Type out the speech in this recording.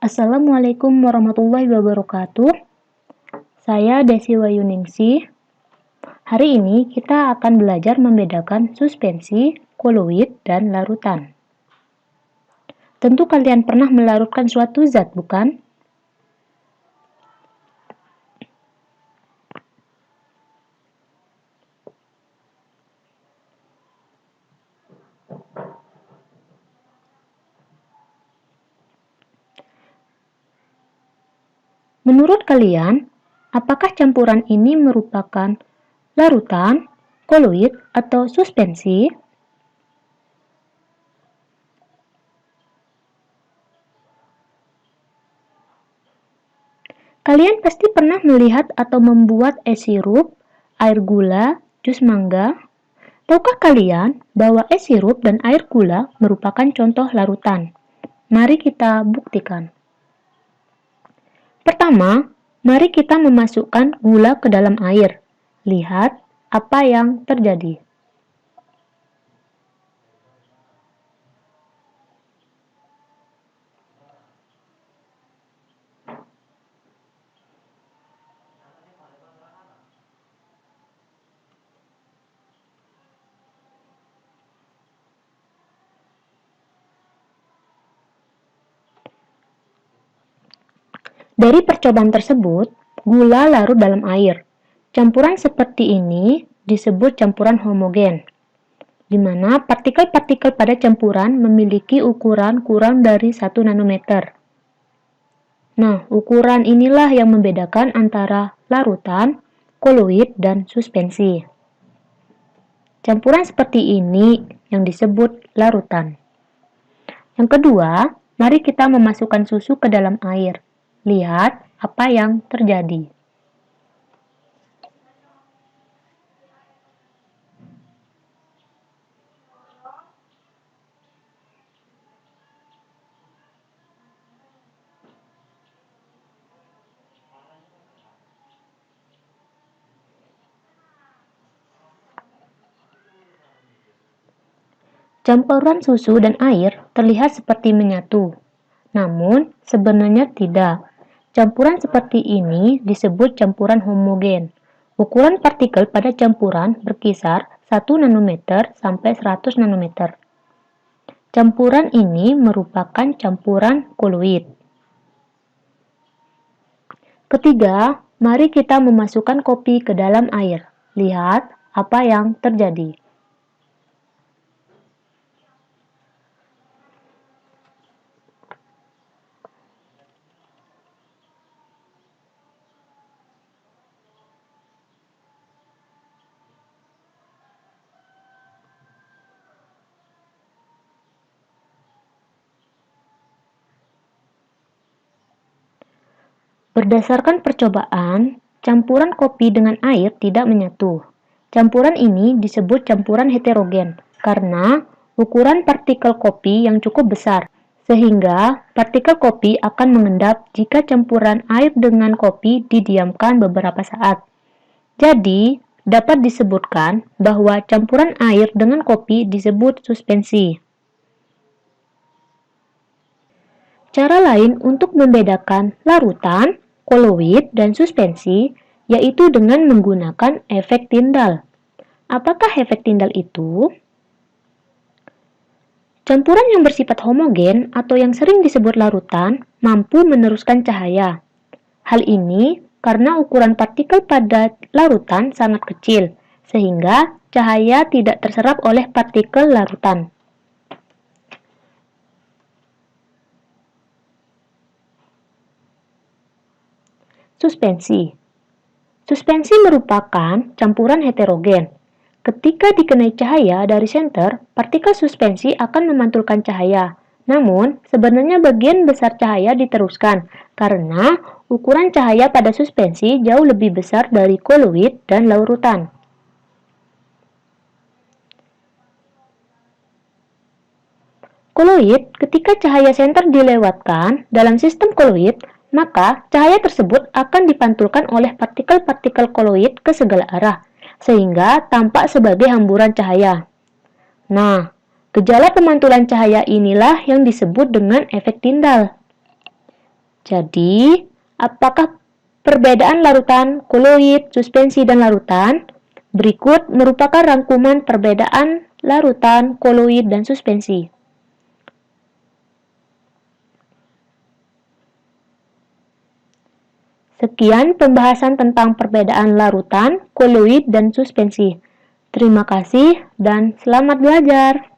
Assalamualaikum warahmatullahi wabarakatuh. Saya Desi Wayuningsi. Hari ini kita akan belajar membedakan suspensi, koloid, dan larutan. Tentu kalian pernah melarutkan suatu zat, bukan? Menurut kalian, apakah campuran ini merupakan larutan, koloid, atau suspensi? Kalian pasti pernah melihat atau membuat es sirup, air gula, jus mangga. Tahukah kalian bahwa es sirup dan air gula merupakan contoh larutan? Mari kita buktikan. Pertama, mari kita memasukkan gula ke dalam air. Lihat apa yang terjadi. Dari percobaan tersebut, gula larut dalam air. Campuran seperti ini disebut campuran homogen, di mana partikel-partikel pada campuran memiliki ukuran kurang dari 1 nanometer. Nah, ukuran inilah yang membedakan antara larutan, koloid, dan suspensi. Campuran seperti ini yang disebut larutan. Yang kedua, mari kita memasukkan susu ke dalam air. Lihat apa yang terjadi. Campuran susu dan air terlihat seperti menyatu, namun sebenarnya tidak. Campuran seperti ini disebut campuran homogen. Ukuran partikel pada campuran berkisar 1 nanometer sampai 100 nanometer. Campuran ini merupakan campuran koloid. Ketiga, mari kita memasukkan kopi ke dalam air. Lihat apa yang terjadi. Berdasarkan percobaan, campuran kopi dengan air tidak menyatu. Campuran ini disebut campuran heterogen karena ukuran partikel kopi yang cukup besar, sehingga partikel kopi akan mengendap jika campuran air dengan kopi didiamkan beberapa saat. Jadi, dapat disebutkan bahwa campuran air dengan kopi disebut suspensi. Cara lain untuk membedakan larutan, koloid, dan suspensi yaitu dengan menggunakan efek Tyndall. Apakah efek Tyndall itu? Campuran yang bersifat homogen atau yang sering disebut larutan mampu meneruskan cahaya. Hal ini karena ukuran partikel pada larutan sangat kecil, sehingga cahaya tidak terserap oleh partikel larutan. Suspensi. Suspensi merupakan campuran heterogen. Ketika dikenai cahaya dari senter, partikel suspensi akan memantulkan cahaya. Namun, sebenarnya bagian besar cahaya diteruskan karena ukuran cahaya pada suspensi jauh lebih besar dari koloid dan larutan. Koloid, ketika cahaya senter dilewatkan dalam sistem koloid, maka cahaya tersebut akan dipantulkan oleh partikel-partikel koloid ke segala arah, sehingga tampak sebagai hamburan cahaya. Nah, gejala pemantulan cahaya inilah yang disebut dengan efek Tyndall. Jadi, apakah perbedaan larutan, koloid, suspensi, dan larutan? Berikut merupakan rangkuman perbedaan larutan, koloid, dan suspensi. Sekian pembahasan tentang perbedaan larutan, koloid, dan suspensi. Terima kasih dan selamat belajar.